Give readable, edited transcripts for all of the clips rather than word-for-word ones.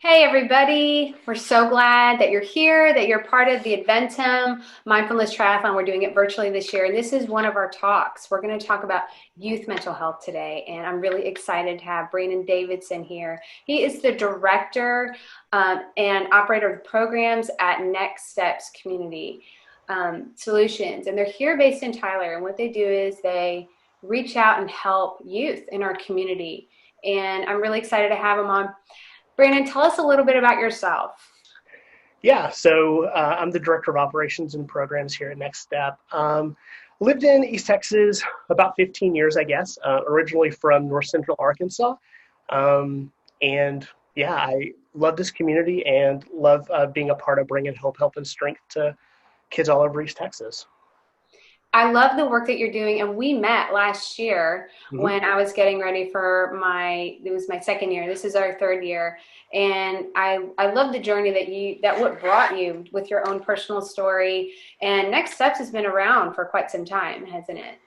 Hey everybody, we're so glad that you're here, that you're part of the Adventum Mindfulness Triathlon. We're doing it virtually this year, and this is one of our talks. We're going to talk about youth mental health today, and I'm really excited to have Brandon Davidson here. He is the director and operator of programs at Next Steps Community Solutions, and they're here based in Tyler, and what they do is they reach out and help youth in our community, and I'm really excited to have him on. Brandon, tell us a little bit about yourself. Yeah, so I'm the Director of Operations and Programs here at Next Step. Lived in East Texas about 15 years, I guess, originally from North Central Arkansas. Um, and yeah, I love this community and love being a part of bringing hope, help, and strength to kids all over East Texas. I love the work that you're doing, and we met last year hmm when I was getting ready for it was my second year. This is our third year, and I love the journey that what brought you with your own personal story. And Next Steps has been around for quite some time, hasn't it?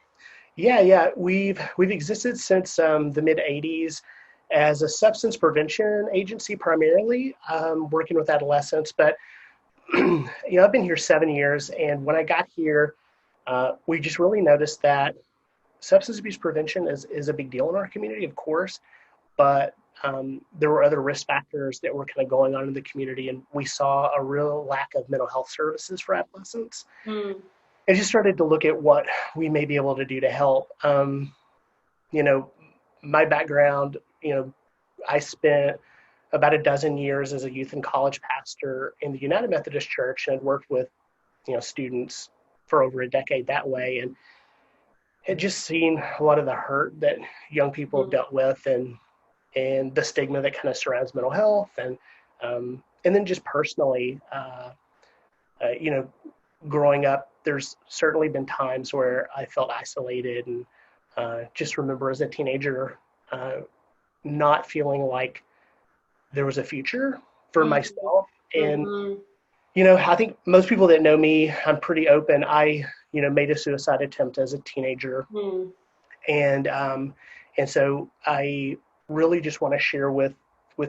Yeah. We've existed since the mid '80s as a substance prevention agency, primarily working with adolescents. But I've been here 7 years, and when I got here, we just really noticed that substance abuse prevention is a big deal in our community, of course, but there were other risk factors that were kind of going on in the community, and we saw a real lack of mental health services for adolescents. Hmm. And just started to look at what we may be able to do to help. You know, my background, I spent about a dozen years as a youth and college pastor in the United Methodist Church and worked with, students for over a decade that way. And had just seen a lot of the hurt that young people have Hmm. dealt with and the stigma that kind of surrounds mental health and then just personally, uh, you know, growing up, there's certainly been times where I felt isolated and just remember as a teenager uh, not feeling like there was a future for Hmm. myself. And, Hmm. I think most people that know me, I'm pretty open. I, made a suicide attempt as a teenager. Hmm. And so I really just want to share with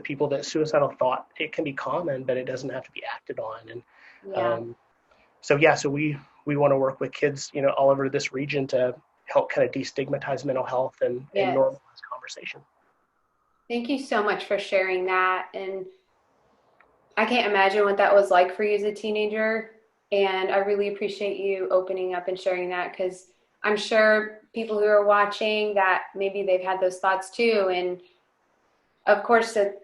people that suicidal thought, it can be common, but it doesn't have to be acted on. And Yeah. um, so we want to work with kids, all over this region to help kind of destigmatize mental health and Yes. normalize conversation. Thank you so much for sharing that. And I can't imagine what that was like for you as a teenager. And I really appreciate you opening up and sharing that because I'm sure people who are watching that maybe they've had those thoughts too. And of course they're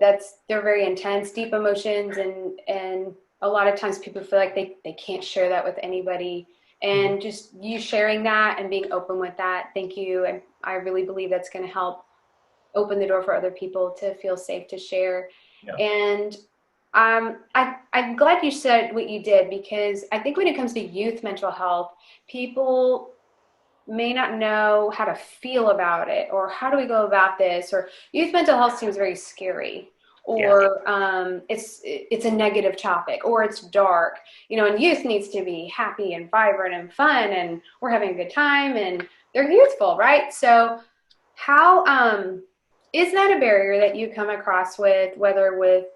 very intense, deep emotions and a lot of times people feel like they can't share that with anybody. Mm-hmm. And just you sharing that and being open with that, thank you. And I really believe that's going to help open the door for other people to feel safe to share. Yeah. And I'm glad you said what you did because I think when it comes to youth mental health, people may not know how to feel about it or how do we go about this or youth mental health seems very scary Yeah. or it's a negative topic or it's dark, and youth needs to be happy and vibrant and fun and we're having a good time and they're youthful, right? So how is that a barrier that you come across with, whether with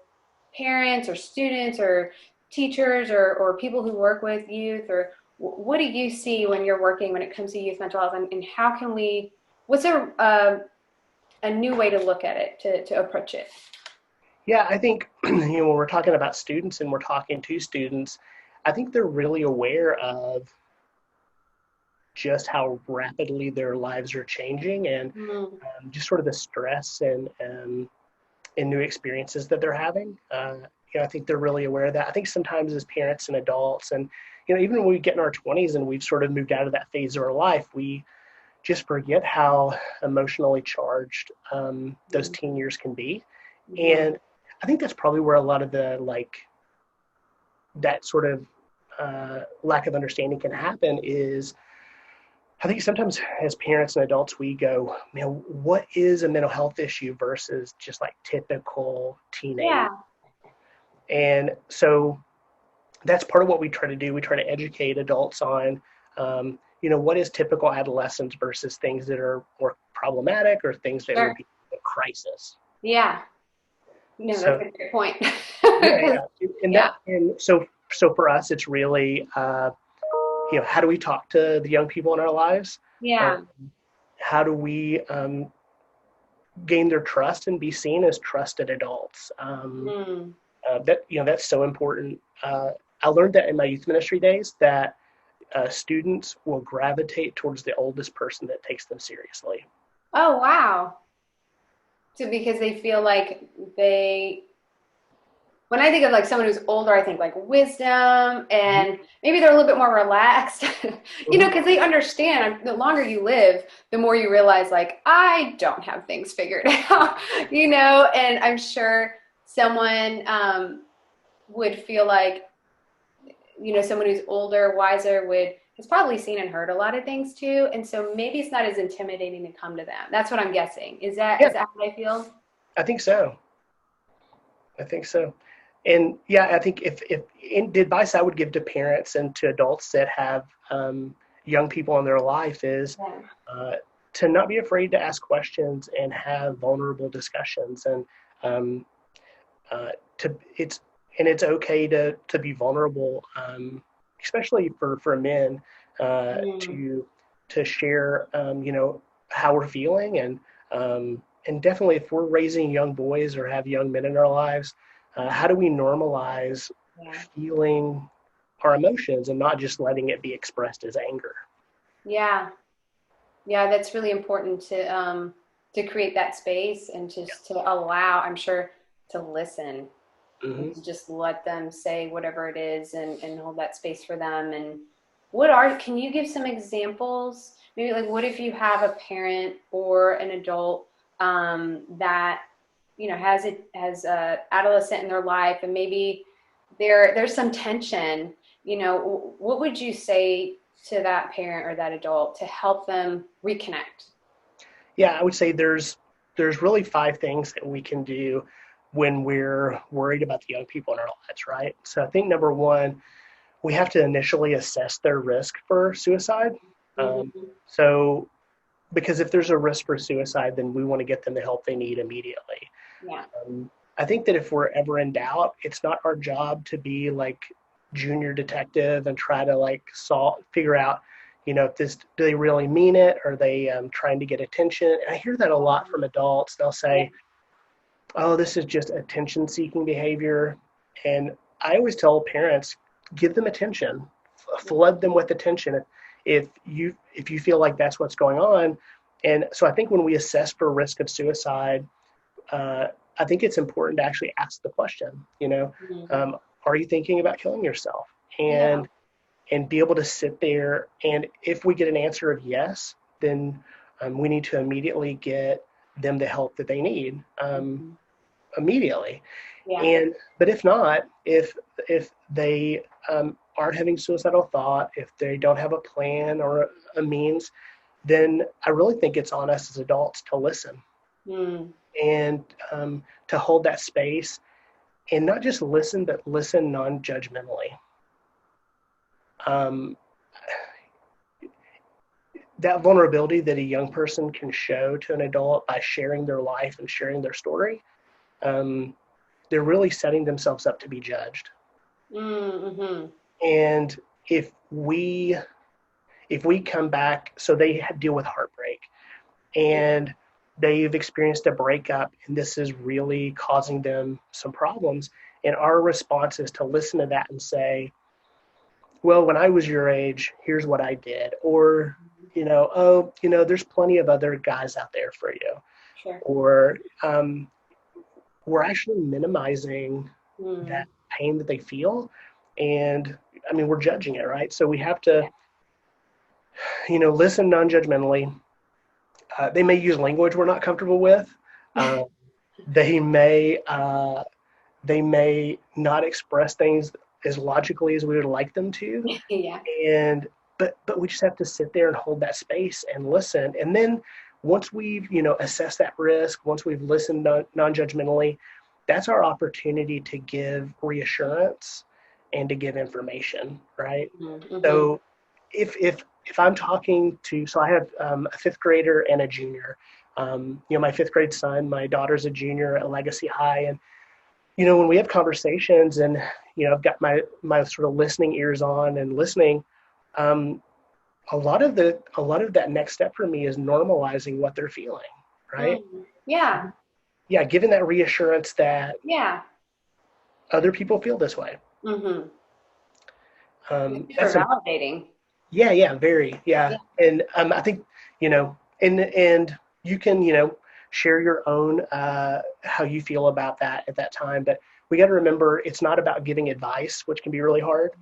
parents or students or teachers or people who work with youth, or what do you see when you're working when it comes to youth mental health, and how can we, what's a new way to look at it, to approach it? Yeah. I think, when we're talking about students and we're talking to students, I think they're really aware of just how rapidly their lives are changing and Mm, just sort of the stress and new experiences that they're having. I think they're really aware of that. I think sometimes as parents and adults, and even when we get in our 20s and we've sort of moved out of that phase of our life, we just forget how emotionally charged those mm, teen years can be. mm, And I think that's probably where a lot of the that sort of lack of understanding can happen is I think sometimes as parents and adults, we go, man, what is a mental health issue versus just like typical teenage? yeah. And so that's part of what we try to do. We try to educate adults on, what is typical adolescence versus things that are more problematic or things that would Sure. be a crisis. Yeah. No, that's So a great point. yeah, and Yeah, so for us, it's really how do we talk to the young people in our lives? Um, yeah. how do we gain their trust and be seen as trusted adults? Mm. That's so important. I learned that in my youth ministry days that students will gravitate towards the oldest person that takes them seriously. Oh, wow. So because they feel like they, when I think of like someone who's older, I think like wisdom Mhm. and maybe they're a little bit more relaxed, Mhm. because they understand the longer you live, the more you realize like, I don't have things figured out, and I'm sure someone would feel like, someone who's older, wiser has probably seen and heard a lot of things too. And so maybe it's not as intimidating to come to them. That's what I'm guessing. Is that Yeah, is that how they feel? I think so. I think so. And yeah, I think if the advice I would give to parents and to adults that have young people in their life is Yeah. uh, to not be afraid to ask questions and have vulnerable discussions, and um, uh, to it's okay to be vulnerable, especially for men, Mm. to share how we're feeling, and definitely if we're raising young boys or have young men in our lives, how do we normalize Yeah. feeling our emotions and not just letting it be expressed as anger? Yeah. Yeah, that's really important to create that space and just to allow, I'm sure, to listen and Hmm. to just let them say whatever it is and hold that space for them. And can you give some examples? Maybe like what if you have a parent or an adult that has a adolescent in their life and maybe there's some tension, what would you say to that parent or that adult to help them reconnect? Yeah, I would say there's really five things that we can do when we're worried about the young people in our lives, right? So I think number one, we have to initially assess their risk for suicide. Um, Mm-hmm. so because if there's a risk for suicide, then we want to get them the help they need immediately. Yeah. I think that if we're ever in doubt, it's not our job to be like junior detective and try to like figure out, if this, do they really mean it? Are they trying to get attention? And I hear that a lot from adults. They'll Yeah. say, oh, this is just attention seeking behavior. And I always tell parents, give them attention, flood them with attention if you feel like that's what's going on. And so I think when we assess for risk of suicide, uh, I think it's important to actually ask the question, Mhm. um, are you thinking about killing yourself? Yeah. And be able to sit there. And if we get an answer of yes, then we need to immediately get them the help that they need, Mhm. immediately. Yeah. And but if not, if they aren't having suicidal thought, if they don't have a plan or a means, then I really think it's on us as adults to listen Mm. and to hold that space and not just listen, but listen non-judgmentally. Um, that vulnerability that a young person can show to an adult by sharing their life and sharing their story, um, they're really setting themselves up to be judged. Mm-hmm. And if we if we come back, so they deal with heartbreak and they've experienced a breakup and this is really causing them some problems, and our response is to listen to that and say, well, when I was your age, here's what I did. Or, oh, there's plenty of other guys out there for you. Sure. Or we're actually minimizing Mm. that pain that they feel. And I mean, we're judging it, right? So we have to, Yeah. listen non-judgmentally. They may use language we're not comfortable with. Uh, they may they may not express things as logically as we would like them to, Yeah. and but we just have to sit there and hold that space and listen. And then once we've assessed that risk, once we've listened non-judgmentally, that's our opportunity to give reassurance and to give information, right? Mm-hmm. So if I'm talking to, so I have a fifth grader and a junior. My fifth grade son, my daughter's a junior at Legacy High, and when we have conversations and, I've got my sort of listening ears on and listening, um, a lot of that next step for me is normalizing what they're feeling, right? Yeah. Yeah, giving that reassurance that Yeah. other people feel this way. Mm-hmm. Super That's a validating. Yeah, very, Yeah. yeah. And I think, and you can, share your own how you feel about that at that time. But we got to remember, it's not about giving advice, which can be really hard.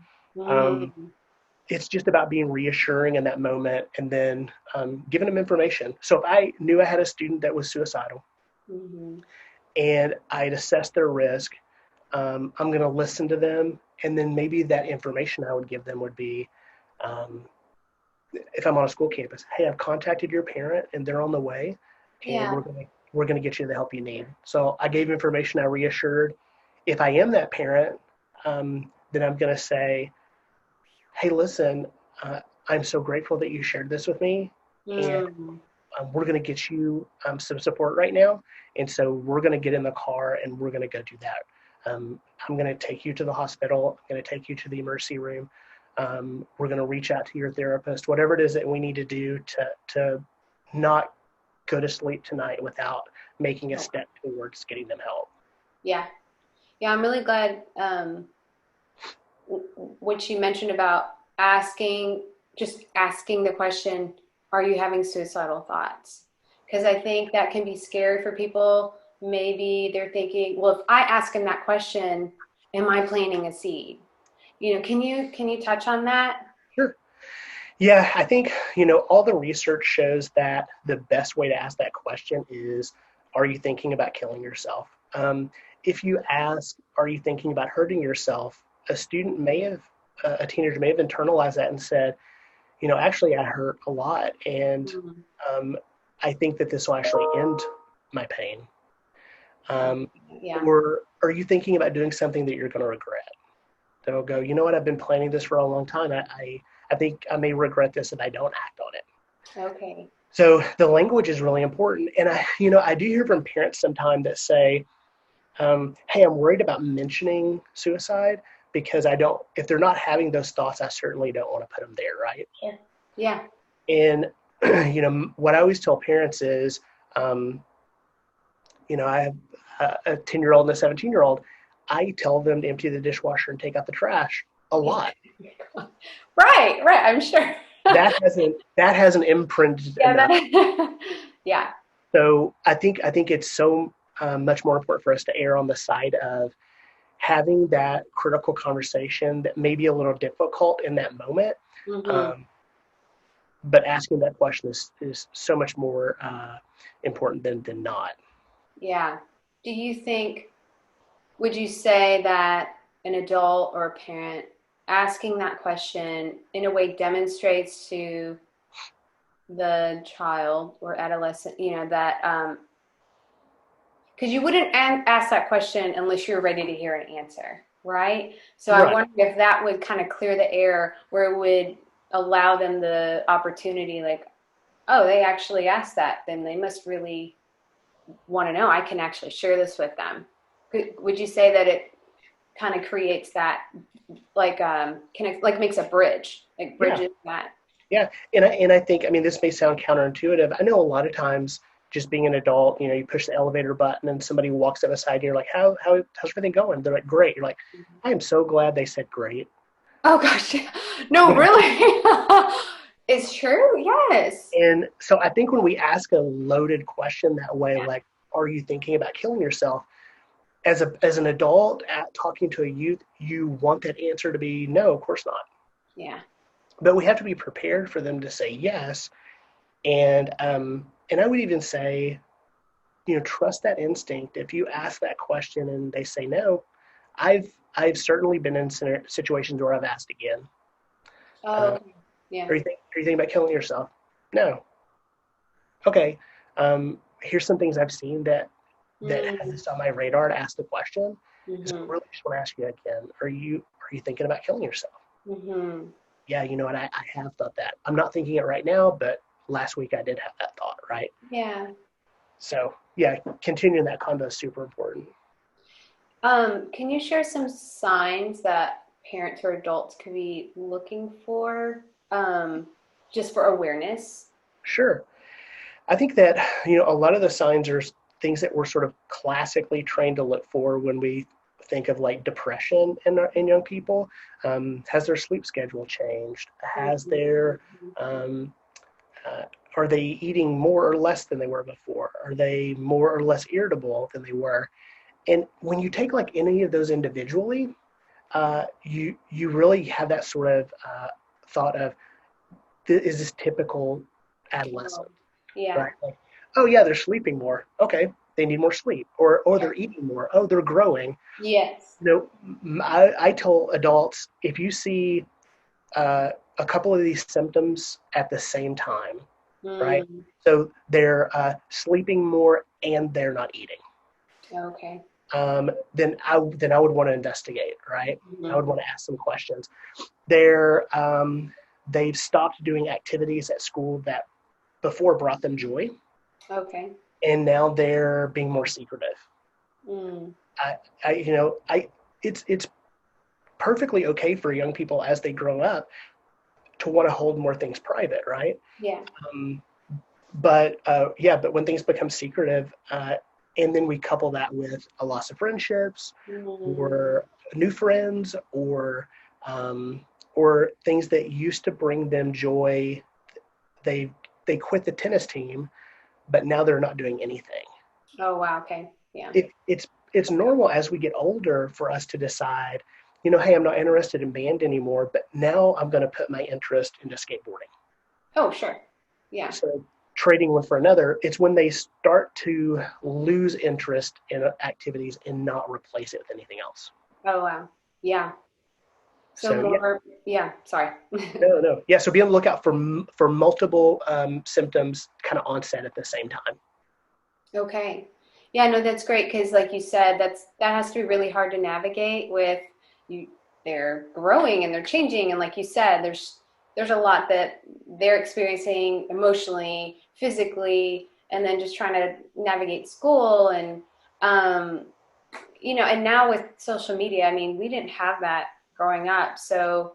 Um, Mm-hmm. it's just about being reassuring in that moment, and then giving them information. So if I knew I had a student that was suicidal Mm-hmm. and I'd assessed their risk, I'm going to listen to them, and then maybe that information I would give them would be, um, if I'm on a school campus, hey, I've contacted your parent and they're on the way, and Yeah. we're gonna get you the help you need. So I gave information, I reassured. If I am that parent, then I'm gonna say, hey, listen, uh, I'm so grateful that you shared this with me, and Mm. we're gonna get you some support right now, and so we're gonna get in the car and we're gonna go do that. I'm gonna take you to the hospital. I'm gonna take you to the emergency room. We're going to reach out to your therapist, whatever it is that we need to do to not go to sleep tonight without making a step towards getting them help. Yeah. Yeah. I'm really glad what you mentioned about just asking the question, are you having suicidal thoughts? Because I think that can be scary for people. Maybe they're thinking, well, if I ask him that question, am I planting a seed? Can you touch on that? Sure. Yeah, I think, all the research shows that the best way to ask that question is, are you thinking about killing yourself? If you ask, are you thinking about hurting yourself? A teenager may have internalized that and said, actually, I hurt a lot, and Mm, um, I think that this will actually end my pain. Um, yeah. or are you thinking about doing something that you're going to regret? They'll go, you know what, I've been planning this for a long time. I think I may regret this if I don't act on it. Okay. So the language is really important. And I do hear from parents sometimes that say, hey, I'm worried about mentioning suicide because if they're not having those thoughts, I certainly don't want to put them there, right? Sure. Yeah. And, what I always tell parents is, um, I have a 10-year-old and a 17-year-old. I tell them to empty the dishwasher and take out the trash a lot. Right, right. I'm sure. That hasn't imprinted Yeah, enough. yeah. So I think it's so much more important for us to err on the side of having that critical conversation that may be a little difficult in that moment, Hmm. um, but asking that question is so much more important than not. Yeah. Do you think, would you say that an adult or a parent asking that question in a way demonstrates to the child or adolescent, that because you wouldn't ask that question unless you're ready to hear an answer, right? So I Right. wonder if that would kind of clear the air where it would allow them the opportunity, like, oh, they actually asked that, then they must really want to know. I can actually share this with them. Would you say that it kind of creates that, like, connect, like makes a bridge, like Yeah. bridges that? Yeah. And I think, I mean, this may sound counterintuitive. I know a lot of times, just being an adult, you push the elevator button and somebody walks up beside you. You're like, how's everything going? They're like, great. You're like, I am so glad they said great. Oh gosh, no, really, it's true. Yes. And so I think when we ask a loaded question that way, like, are you thinking about killing yourself? As an adult talking to a youth, you want that answer to be no, of course not. Yeah. But we have to be prepared for them to say yes. And I would even say, trust that instinct. If you ask that question and they say no, I've certainly been in situations where I've asked again. Oh, Uh, okay. Yeah. are you thinking about killing yourself? No. Okay. Here's some things I've seen that has Mm-hmm. this on my radar to ask the question. So I Mm-hmm. really just want to ask you again, are you thinking about killing yourself? Mm-hmm. Yeah, you know what, I have thought that. I'm not thinking it right now, but last week I did have that thought, right? Yeah. So yeah, continuing that convo is super important. Can you share some signs that parents or adults could be looking for, just for awareness? Sure. I think that, a lot of the signs are things that we're sort of classically trained to look for when we think of like depression in young people. Has their sleep schedule changed? Has their, Mhm. um, uh, are they eating more or less than they were before? Are they more or less irritable than they were? And when you take like any of those individually, you really have that sort of thought of, is this typical Oh, adolescent? yeah. Right? Like, oh yeah, they're sleeping more. Okay, they need more sleep. Or Yeah. they're eating more. Oh, they're growing. Yes. I tell adults, if you see a couple of these symptoms at the same time, right? Mm, So they're sleeping more and they're not eating. okay. Then I would want to investigate, right? I Mhm. would want to ask some questions. They've stopped doing activities at school that before brought them joy, Okay. and now they're being more secretive. Mm, I, I you know, I it's perfectly okay for young people as they grow up to want to hold more things private, right? yeah. Um, but when things become secretive, and then we couple that with a loss of friendships, Mm, or new friends, um, or things that used to bring them joy, they they quit the tennis team, but now they're not doing anything. oh, wow. Okay. Yeah. It's normal as we get older for us to decide, hey, I'm not interested in band anymore, but now I'm going to put my interest into skateboarding. Oh, sure. Yeah. So trading one for another, it's when they start to lose interest in activities and not replace it with anything else. Oh, wow. Yeah. So So yeah, more, yeah, sorry. no, yeah. So be on the lookout for multiple symptoms kind of onset at the same time. Okay. Yeah, no, that's great because like you said, that has to be really hard to navigate with you. They're growing and they're changing, and like you said, there's a lot that they're experiencing emotionally, physically, and then just trying to navigate school and um, and now with social media, I mean, we didn't have that growing up. So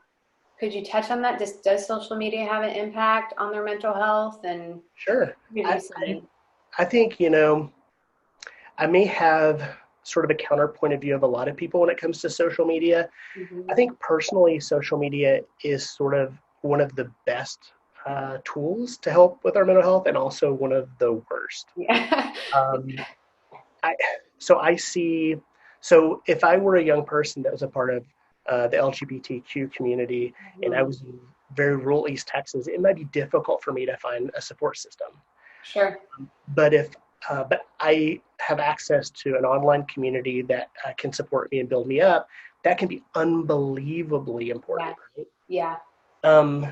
could you touch on that? Does social media have an impact on their mental health and Sure. what do you I, I, see? I think, I may have sort of a counterpoint of view of a lot of people when it comes to social media. I Mhm. think personally, social media is sort of one of the best tools to help with our mental health, and also one of the worst. Yeah. Um, I so I see. So if I were a young person that was a part of the LGBTQ community, and I Mhm. was in very rural East Texas, it might be difficult for me to find a support system. Sure. But I have access to an online community that can support me and build me up. That can be unbelievably important, Yeah. right? Yeah. Um,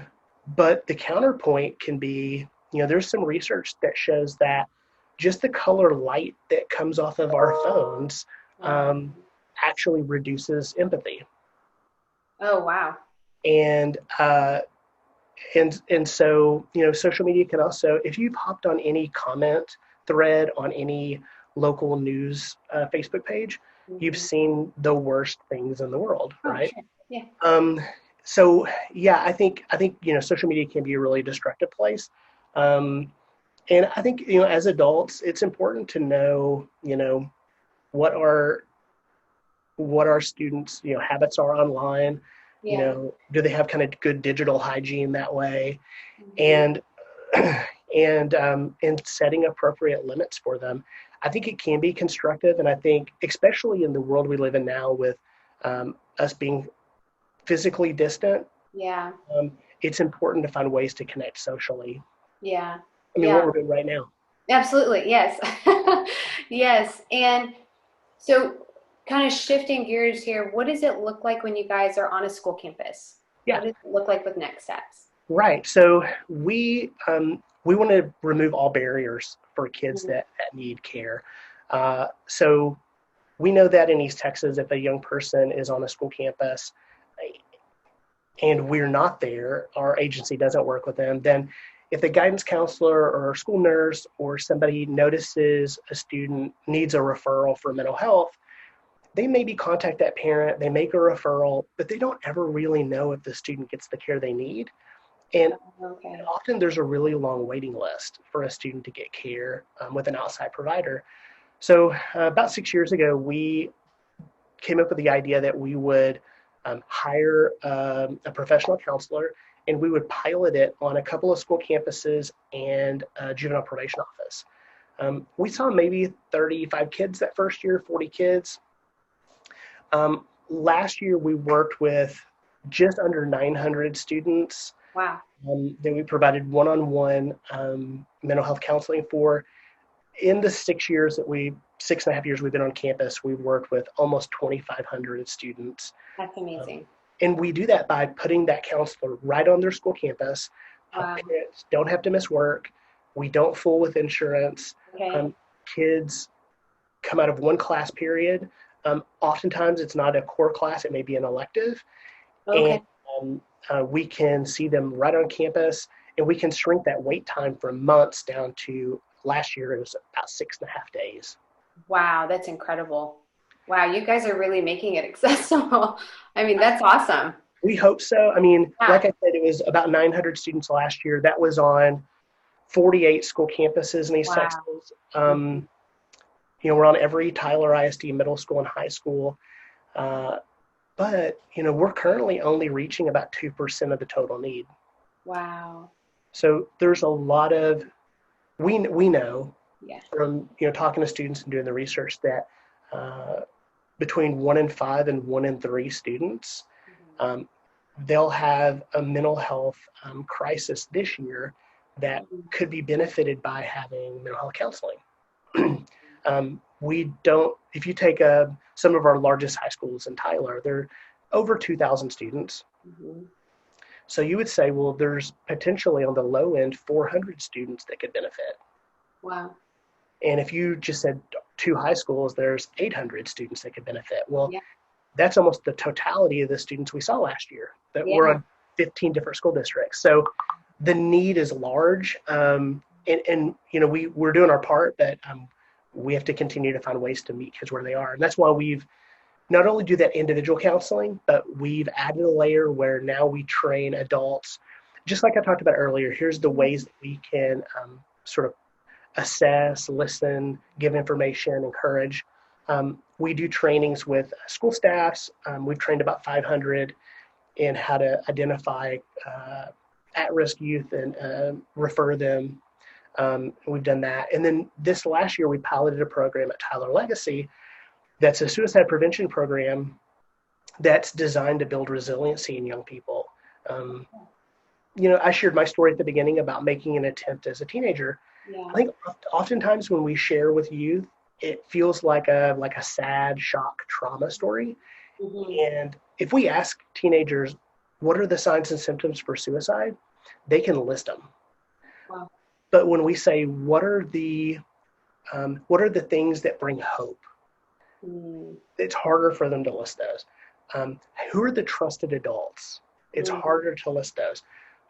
but the counterpoint can be, there's some research that shows that just the color light that comes off of our phones Um, um, actually reduces empathy. oh, wow. And so social media can also, if you've hopped on any comment thread on any local news Facebook page, you've Mhm. seen the worst things in the world, Oh, right? sure. Yeah. um, so yeah, I think social media can be a really destructive place. um, and I think as adults it's important to know what our students habits are online. Yeah. Do they have kind of good digital hygiene that way? Mhm. And and setting appropriate limits for them, I think it can be constructive. And I think especially in the world we live in now with us being physically distant, Yeah. it's important to find ways to connect socially. Yeah. I mean, what Yeah. we're doing right now. Absolutely. Yes. Yes. And so, kind of shifting gears here, what does it look like when you guys are on a school campus? Yeah, What does it look like with next steps? right. So we want to remove all barriers for kids Mhm. that need care. So we know that in East Texas, if a young person is on a school campus and we're not there, our agency doesn't work with them, then if the guidance counselor or school nurse or somebody notices a student needs a referral for mental health, they maybe contact that parent, they make a referral, but they don't ever really know if the student gets the care they need. And Okay. often there's a really long waiting list for a student to get care with an outside provider. So about 6 years ago, we came up with the idea that we would hire a professional counselor, and we would pilot it on a couple of school campuses and a juvenile probation office. We saw maybe 35 kids that first year, 40 kids. Last year, we worked with just under 900 students Wow. that we provided one-on-one mental health counseling for. In the 6.5 years we've been on campus, we've worked with almost 2,500 students. That's amazing. And we do that by putting that counselor right on their school campus. Wow. Parents don't have to miss work. We don't fool with insurance. Okay. Kids come out of one class period. Oftentimes it's not a core class, it may be an elective. Okay. And we can see them right on campus, and we can shrink that wait time from months down to last year it was about 6.5 days. Wow, that's incredible. Wow, you guys are really making it accessible. I mean, that's awesome. We hope so. I mean, Yeah. like I said, it was about 900 students last year. That was on 48 school campuses in East Wow. Texas. We're on every Tyler ISD middle school and high school. But we're currently only reaching about 2% of the total need. Wow. So there's a lot of, we know Yeah. from talking to students and doing the research that between 1 in 5 and 1 in 3 students, they'll have a mental health crisis this year that could be benefited by having mental health counseling. If you take some of our largest high schools in Tyler, they're over 2,000 students. Mm-hmm. So you would say, well, there's potentially on the low end 400 students that could benefit. Wow. And if you just said 2 high schools, there's 800 students that could benefit. Well, Yeah. that's almost the totality of the students we saw last year that Yeah. were on 15 different school districts. So the need is large. We're doing our part, but we have to continue to find ways to meet kids where they are. And that's why we've not only do that individual counseling, but we've added a layer where now we train adults. Just like I talked about earlier, here's the ways that we can sort of assess, listen, give information, encourage. We do trainings with school staffs. We've trained about 500 in how to identify at-risk youth and refer them. We've done that. And then this last year, we piloted a program at Tyler Legacy that's a suicide prevention program that's designed to build resiliency in young people. I shared my story at the beginning about making an attempt as a teenager. Yeah. I think oftentimes when we share with youth, it feels like a sad shock trauma story. Mm-hmm. And if we ask teenagers, what are the signs and symptoms for suicide? They can list them. Wow. But when we say, what are the things that bring hope? It's harder for them to list those. Who are the trusted adults? It's harder to list those.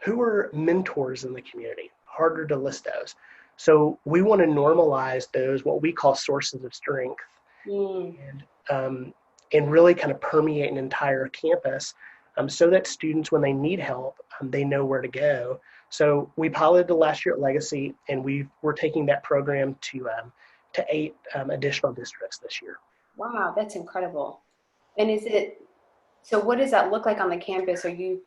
Who are mentors in the community? Harder to list those. So we want to normalize those, what we call sources of strength, and really kind of permeate an entire campus so that students, when they need help, they know where to go. So we piloted the last year at Legacy, and we're taking that program to 8 additional districts this year. Wow, that's incredible. And so what does that look like on the campus? Are you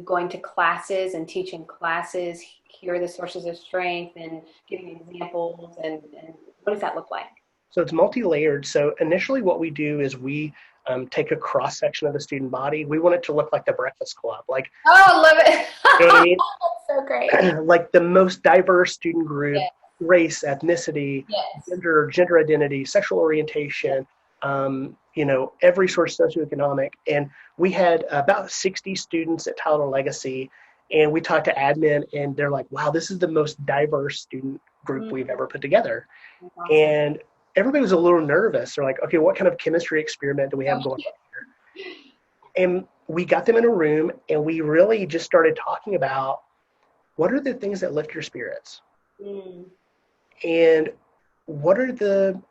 going to classes and teaching classes? Here are the sources of strength and giving examples, and what does that look like? So it's multi-layered. So initially what we do is we take a cross-section of the student body. We want it to look like the Breakfast Club. Like, oh, love it. You know what I mean? That's so great. Like the most diverse student group, Yes. Race, ethnicity, Yes. gender identity, sexual orientation, every source socioeconomic. And we had about 60 students at Tyler Legacy, and we talked to admin, and they're like, wow, this is the most diverse student group we've ever put together. Awesome. And everybody was a little nervous. They're like, okay, what kind of chemistry experiment do we have going on here? And we got them in a room, and we really just started talking about what are the things that lift your spirits? And what are the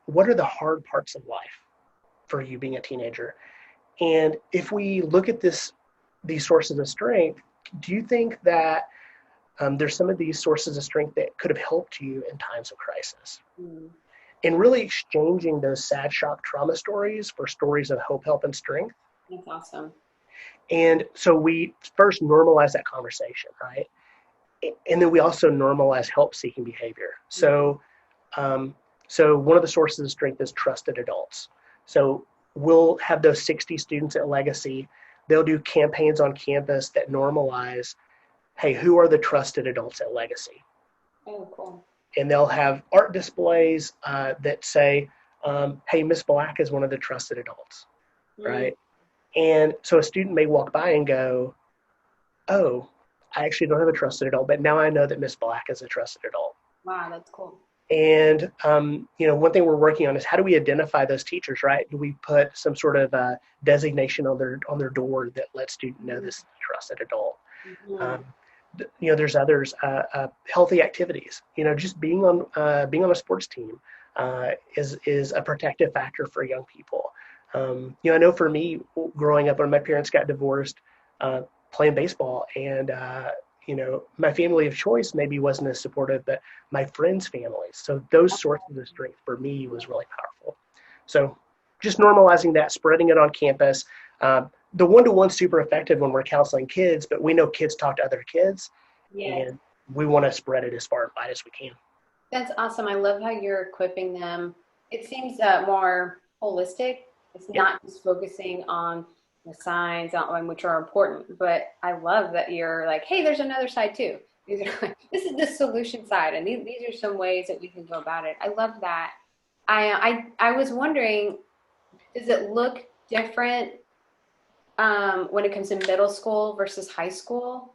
hard parts of life? for you being a teenager. And if we look at these sources of strength, do you think that there's some of these sources of strength that could have helped you in times of crisis? Mm, And really exchanging those sad shock trauma stories for stories of hope, help, and strength. that's awesome. And so we first normalize that conversation, right? And then we also normalize help-seeking behavior. Um, so one of the sources of strength is trusted adults. So we'll have those 60 students at Legacy. They'll do campaigns on campus that normalize, hey, who are the trusted adults at Legacy? Oh, cool. And they'll have art displays that say, hey, Miss Black is one of the trusted adults, Mm, right? And so a student may walk by and go, oh, I actually don't have a trusted adult, but now I know that Miss Black is a trusted adult. wow, that's cool. And one thing we're working on is how do we identify those teachers, right? Do we put some sort of designation on their door that lets students know this is a trusted adult? Mm-hmm. Um, there's others, healthy activities. Just being on a sports team is a protective factor for young people. I know for me, growing up when my parents got divorced, playing baseball, and my family of choice maybe wasn't as supportive, but my friends' families. So those sources of strength for me was really powerful. So just normalizing that, spreading it on campus. The one-to-one's super effective when we're counseling kids, but we know kids talk to other kids, Yes. and we want to spread it as far and wide as we can. That's awesome. I love how you're equipping them. It seems more holistic. It's Yep. not just focusing on the signs, which are important, but I love that you're like, hey, there's another side too. These are this is the solution side, and these are some ways that we can go about it. I love that. I was wondering, does it look different when it comes to middle school versus high school?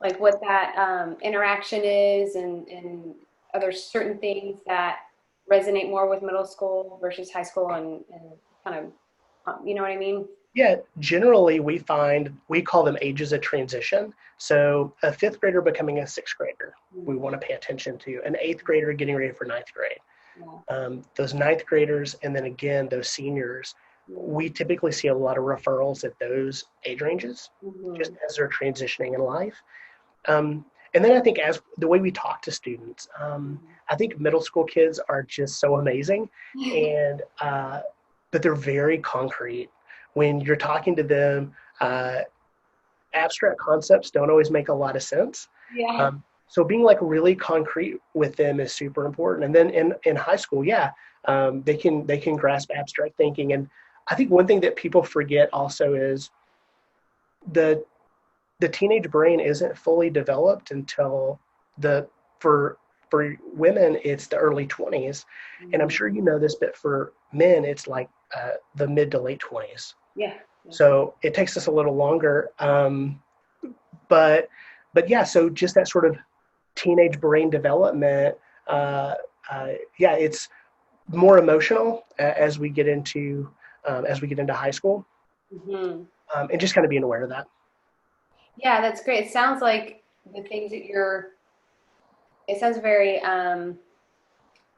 Like what that interaction is, and are there certain things that resonate more with middle school versus high school, and kind of, you know what I mean? Yeah, generally we call them ages of transition. So a fifth grader becoming a sixth grader, we Mm, want to pay attention to. An eighth grader getting ready for ninth grade. yeah. Those ninth graders, and then again those seniors, Mm, we typically see a lot of referrals at those age ranges, just mm-hmm. as they're transitioning in life. And then I think as the way we talk to students, I think middle school kids are just so amazing, and but they're very concrete. When you're talking to them, uh, abstract concepts don't always make a lot of sense. Yeah. So being like really concrete with them is super important. And then in high school, yeah, they can grasp abstract thinking. And I think one thing that people forget also is the the teenage brain isn't fully developed until the for for women it's the early 20s, and I'm Mhm. sure you know this, but for men it's like the mid to late 20s. Yeah. Yeah. So it takes us a little longer, but yeah. So just that sort of teenage brain development, uh, yeah, it's more emotional as we get into high school, Hmm. and just kind of being aware of that. Yeah, that's great. It sounds like the things that it sounds very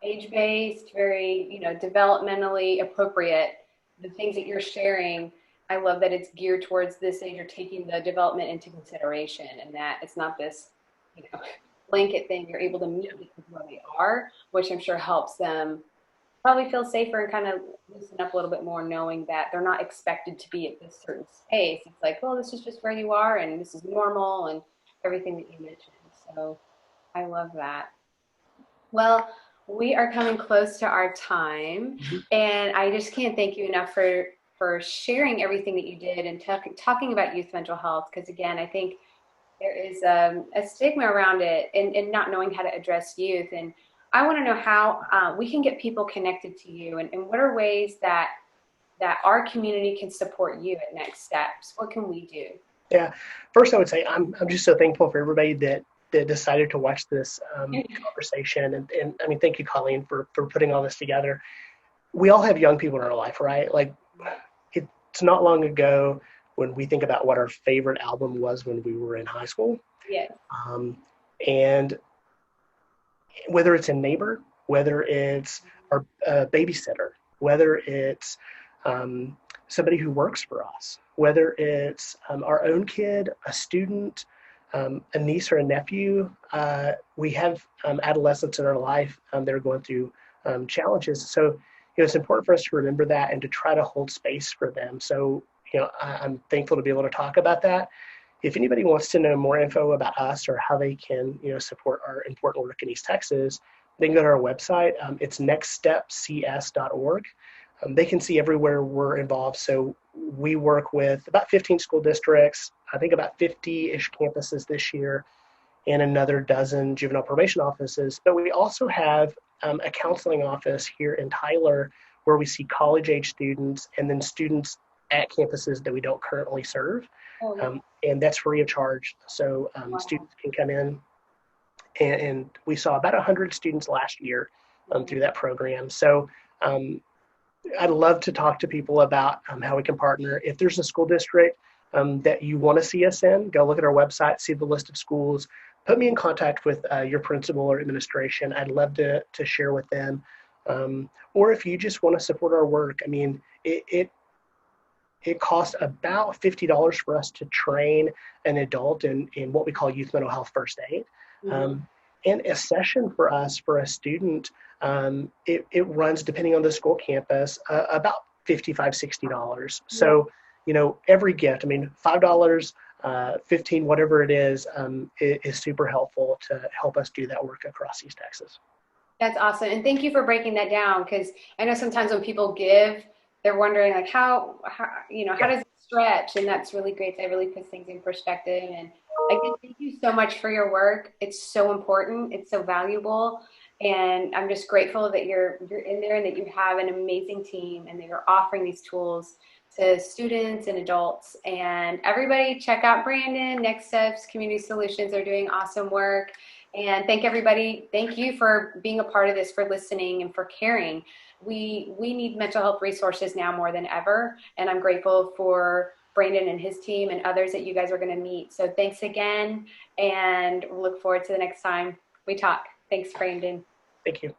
age-based, very, developmentally appropriate. The things that you're sharing, I love that it's geared towards this age. You're taking the development into consideration, and that it's not this, you know, blanket thing. You're able to meet people where they are, which I'm sure helps them probably feel safer and kind of loosen up a little bit more, knowing that they're not expected to be at this certain space. It's like, well, this is just where you are, and this is normal, and everything that you mentioned. So I love that. Well, we are coming close to our time, Mhm. and I just can't thank you enough for sharing everything that you did and talking about youth mental health. Because again, I think there is a stigma around it, and not knowing how to address youth. And I want to know how we can get people connected to you, and what are ways that our community can support you at Next Steps. What can we do? Yeah. First, I would say I'm just so thankful for everybody that decided to watch this conversation, and I mean, thank you, Colleen, for putting all this together. We all have young people in our life, right? Like it's not long ago when we think about what our favorite album was when we were in high school, Yes. um, and whether it's a neighbor, whether it's our babysitter, whether it's somebody who works for us, whether it's our own kid, a student, a niece or a nephew. We have adolescents in our life that are going through challenges. So, it's important for us to remember that and to try to hold space for them. So, I'm thankful to be able to talk about that. If anybody wants to know more info about us or how they can, support our important work in East Texas, they can go to our website. It's nextstepcs.org. They can see everywhere we're involved. So we work with about 15 school districts, I think about 50-ish campuses this year, and another dozen juvenile probation offices. But we also have a counseling office here in Tyler where we see college-age students and then students at campuses that we don't currently serve. Oh, yeah. And that's free of charge. So Wow. students can come in, and we saw about 100 students last year through that program. So I'd love to talk to people about how we can partner. If there's a school district that you want to see us in, go look at our website, see the list of schools, put me in contact with your principal or administration. I'd love to share with them. Or if you just want to support our work, I mean, it costs about $50 for us to train an adult in what we call youth mental health first aid. Mm-hmm. And a session for us, for a student, it runs, depending on the school campus, about $55, $60. So, every gift, I mean, $5, 15, whatever it is super helpful to help us do that work across East Texas. That's awesome. And thank you for breaking that down, because I know sometimes when people give, they're wondering like how does it stretch? And that's really great. That really puts things in perspective. And again, thank you so much for your work. It's so important. It's so valuable. And I'm just grateful that you're in there and that you have an amazing team and that you're offering these tools to students and adults. And everybody check out Brandon, Next Steps Community Solutions. They're doing awesome work. And thank everybody. Thank you for being a part of this, for listening and for caring. We need mental health resources now more than ever. And I'm grateful for Brandon and his team and others that you guys are going to meet. So thanks again. And we'll look forward to the next time we talk. Thanks, Brandon. Thank you.